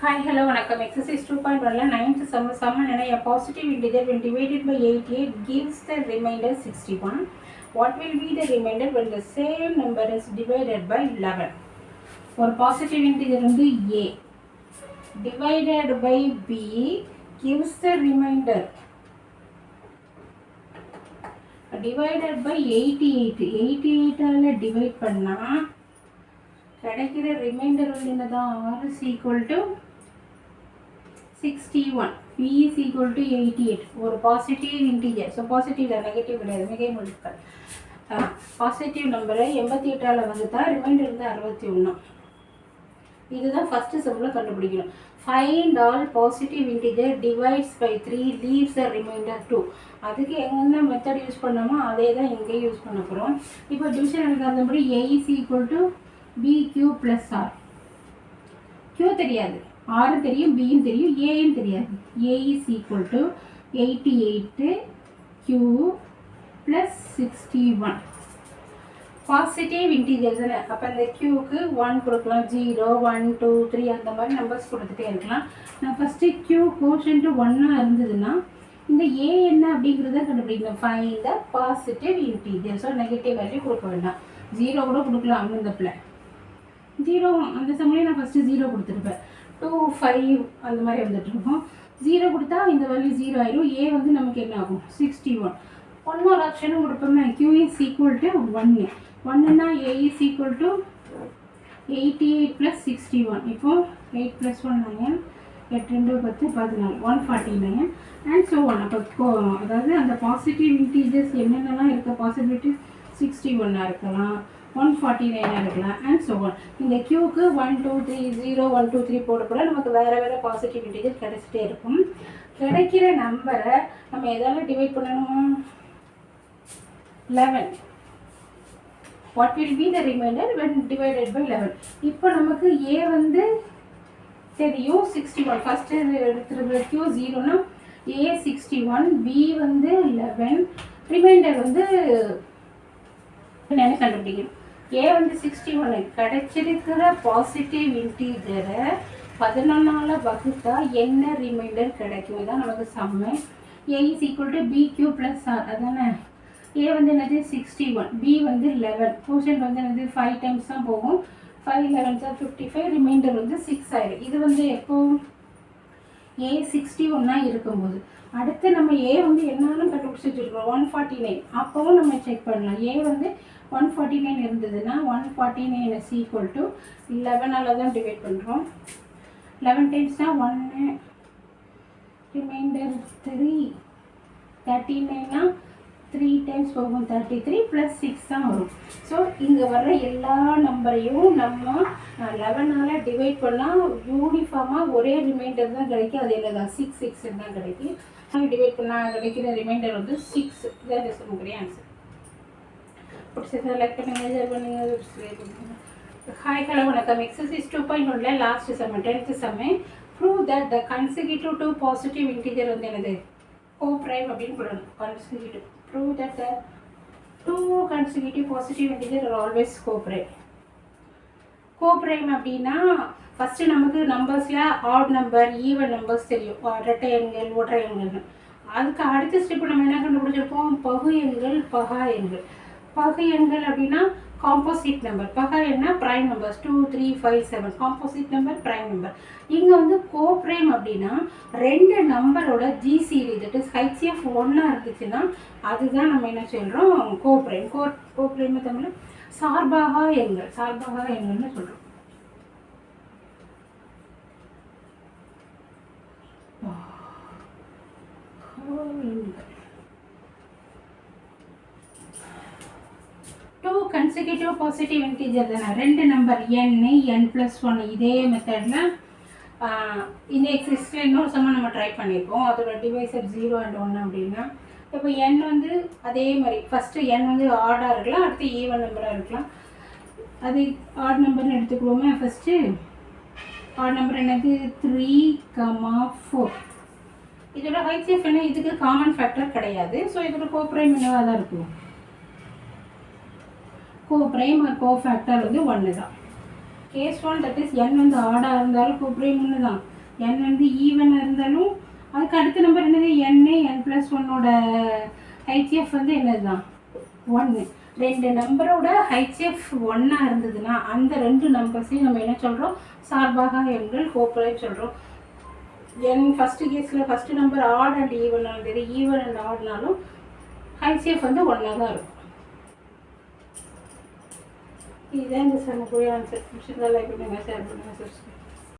Hi, hello, welcome. Exercise 2.1 ninth sum and a positive integer when divided by 88 gives the remainder 61. What will be the remainder when the same number is divided by 11? For positive integer A divided by B gives the remainder divided by 88. 88 divide பண்ணா கிடைக்கிற reminder வந்து என்னதான் R is equal to 61. P is equal to 88. ஒரு positive integer. So positive தான், negative கிடையாது, மிகை மதிப்பு. Positive நம்பரை 88ஆல் வகுத்தா ரிமைண்டர் வந்து 61. இதுதான் ஃபஸ்ட்டு சம்மில் கண்டுபிடிக்கணும். Find all positive integer divides by 3 leaves a remainder 2. அதுக்கு என்ன மெத்தட் யூஸ் பண்ணோமோ அதே தான் இங்கேயும் யூஸ் பண்ண போகிறோம். இப்போ டிவிஷன் எனக்கு அந்தபடி A is equal to BQ plus R. Q தெரியாது, R தெரியும், Bயும் தெரியும், Aயும் தெரியாது. A is equal to 88 Q plus 61. Positive integers தானே, அப்போ இந்த Qக்கு 1 கொடுக்கலாம், 0 1 2 3 அந்த மாதிரி நம்பர்ஸ் கொடுத்துட்டே இருக்கலாம். நான் ஃபஸ்ட்டு Q கோஷன்ட் 1 இருந்ததுன்னா இந்த A என்ன அப்படிங்கிறத கண்டுபிடிக்கணும். Find the positive integer. So negative value கொடுக்க வேண்டாம், 0 கூட கொடுக்கலாம். இந்த பிள்ளை 0 அந்த சமயம் நான் ஃபஸ்ட்டு 0 கொடுத்துருப்பேன். 2 5 அந்த மாதிரி வந்துட்டுருக்கோம். 0 கொடுத்தா இந்த வேல்யூ 0 ஆயிரும். A வந்து நமக்கு என்ன ஆகும், 61. ஒன் மோர் ஆப்ஷனும் கொடுப்போமே, Q is equal to 1. 1ன்னா A is equal to 88 plus 61. இப்போ 8 ப்ளஸ் 1 9, 8 2 10 14, 149 அண்ட் ஸோ ஒன். அப்போ அதாவது அந்த பாசிட்டிவ் இன்டீஜர்ஸ் என்னென்னலாம் இருக்க பாசிபிலிட்டி 61 இருக்கலாம், 149 இருக்கலாம் அண்ட் ஸோ ஒன். இந்த Qக்கு 1 2 3 0 1 2 3 போட நமக்கு வேறு பாசிட்டிவ் இன்டீஜர் கிடைச்சிட்டே இருக்கும். கிடைக்கிற நம்பரை நம்ம எதால டிவைட் பண்ணணுமா, 11. What will be the remainder when divided by 11? இப்போ நமக்கு A வந்து தெரியும் 61. ஃபஸ்ட்டு எடுத்துருக்கிற Q 0னா A 61, B வந்து 11, ரிமைண்டர் வந்து என்னென்னு கண்டுபிடிக்கணும். A வந்து 61. கிடைச்சிருக்கிற பாசிட்டிவ் இன்டீஜரை 11ஆல் வகுத்தா என்ன ரிமைண்டர் கிடைக்கும், இதான் நமக்கு சம்மு. A is equal to BQ plus R. அதானே A வந்து என்னது 61, B வந்து 11. கோஷன்ட் வந்து என்னது 5 டைம்ஸ் தான் போகும். 5 11 55, ரிமைண்டர் வந்து 6 ஆயிடும். இது வந்து எப்போ A 61 இருக்கும்போது. அடுத்து நம்ம A வந்து என்னாலும் கண்டுபிடிச்சிட்டு இருக்கோம் 149. அப்போவும் நம்ம செக் பண்ணலாம். A வந்து 149 இருந்ததுன்னா 149 is equal to 11ஆல் தான் டிவைட் பண்ணுறோம். 11 டைம்ஸ்னால் 1, ரிமைண்டர் 3, 39னா 3 டைம்ஸ் போகும், 33 ப்ளஸ் 6 தான் வரும். ஸோ இங்கே வர்ற எல்லா நம்பரையும் நம்ம 11ஆல் டிவைட் பண்ணால் யூனிஃபார்மாக ஒரே ரிமைண்டர் தான் கிடைக்கும். அது என்னதான் 6 6 தான் கிடைக்கும். டிவைட் பண்ணால் கிடைக்கிற ரிமைண்டர் வந்து 6. இதான் நமக்கு ஆன்சர். பிடிச்சதை லைக் பண்ணுங்கள், ஷேர் பண்ணுங்கள். ஹாய் ஹலோ வணக்கம். Exercise 2.1 last sum 10th sum. Prove that the consecutive 2 positive integer வந்து என்னது கோப்ரைம் அப்படின்னு சொல்லணும். Consecutive. Prove that the 2 consecutive positive integers are always coprime. Coprime அப்படின்னா ஃபஸ்ட்டு நமக்கு நம்பர்ஸில் ஆட் நம்பர் ஈவன் நம்பர்ஸ் தெரியும், இரட்டை எண்கள் ஒற்றை எண்கள்னு. அதுக்கு அடுத்த ஸ்டெப்பு நம்ம என்ன கண்டுபிடிச்சிருப்போம், பகு எண்கள் பகா எண்கள். பகு எண்கள் அப்படின்னா காம்போசிட் நம்பர், பகா எண்ணா prime numbers 2 3 5 7. Composite number prime number. இங்கே வந்து கோப்ரைம் அப்படின்னா 2 நம்பரோட ஜிசிடி தட் இஸ் HCF 1 இருந்துச்சுன்னா அதுதான் நம்ம என்ன சொல்கிறோம், கோப்ரைம். கோப்ரைம் தமிழ் சார்பாகா எண்கள், சார்பாகா எண்கள்னு சொல்கிறோம். கன்சிக்யூட்டிவ் பாசிட்டிவ் இன்டீஜர் தானே, 2 நம்பர் n plus 1. இதே மெத்தடில் இந்த எக்ஸசைஸில் இன்னொரு சமம் நம்ம ட்ரை பண்ணியிருக்கோம். அதோட டிவைசர் 0 and 1 அப்படின்னா இப்போ n வந்து அதே மாதிரி ஃபஸ்ட்டு n வந்து ஆடாக இருக்கலாம், அடுத்து ஈவன் நம்பராக இருக்கலாம். அது ஆட் நம்பர்னு எடுத்துக்குவோமே. ஃபஸ்ட்டு ஆட் நம்பர் என்னது 3, 4. இதோட HCF என்ன, இதுக்கு காமன் ஃபேக்டர் கிடையாது. ஸோ இதோட கோப்ரைம் என்னவாக தான் இருக்கும், கோப்ரைம் ஆர் கோஃபேக்டர் வந்து 1 தான். Case one that is n வந்து ஆடாக இருந்தாலும் கோப்ரைம் ஒன்று தான், n வந்து ஈவனாக இருந்தாலும் அதுக்கு அடுத்த நம்பர் என்னது n+1ஓட ஹெச்எஃப் வந்து என்னது தான் 1. ரெண்டு நம்பரோட ஹெச்எஃப் 1ஆக இருந்ததுன்னா அந்த ரெண்டு நம்பர்ஸையும் நம்ம என்ன சொல்கிறோம், சார்பாக எண்கள் கோப்ரைம் சொல்கிறோம். ஃபஸ்ட்டு கேஸில் ஃபஸ்ட்டு நம்பர் ஆட் அண்ட் ஈவனாக இருந்தது, ஈவன் அண்ட் ஆட்னாலும் ஹெச்எஃப் வந்து 1ஆக தான் இருக்கும். இதுதான் இந்த சமக்குரிய ஆன்சர். பிடிச்சிருந்தா லைக் பண்ணுங்கள், ஷேர் பண்ணுங்கள், சப்ஸ்கிரைப்